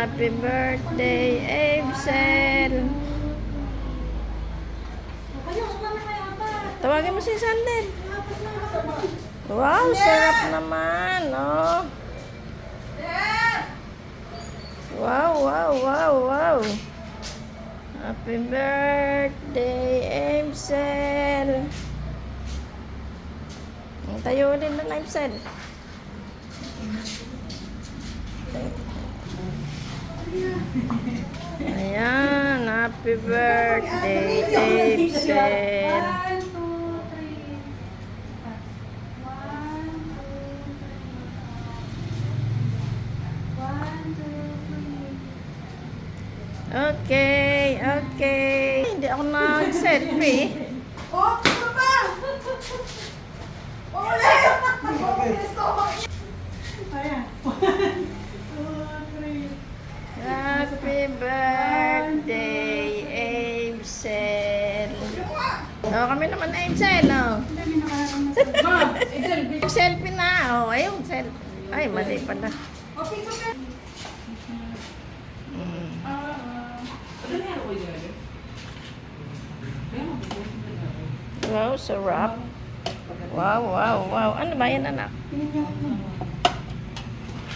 Happy birthday, Absel. Tawagin mo si Sandel. Wow, sarap naman, oh. Wow, wow, wow, wow. Happy birthday, Absel. Tayo ulit na Absel. Ayan, happy birthday, Absel. Okay, okay. Hindi ako nag-selfie. Oh, ano ba? Ulit! Ayan. 1, 2, 3. Happy birthday, Absel. Oh, kami naman na Absel, oh. Ma, Angel, Selfie na, oh. Ayun, selfie. Ay, mali pala. okay ko ka. Wow, sarap. Wow, wow, wow. Ano ba yan, anak?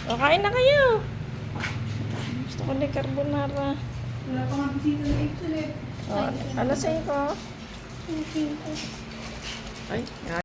O, kain na kayo. Gusto ko ni carbonara. Wala pa nga bisita na Angel eh. O, alas 5. Ay,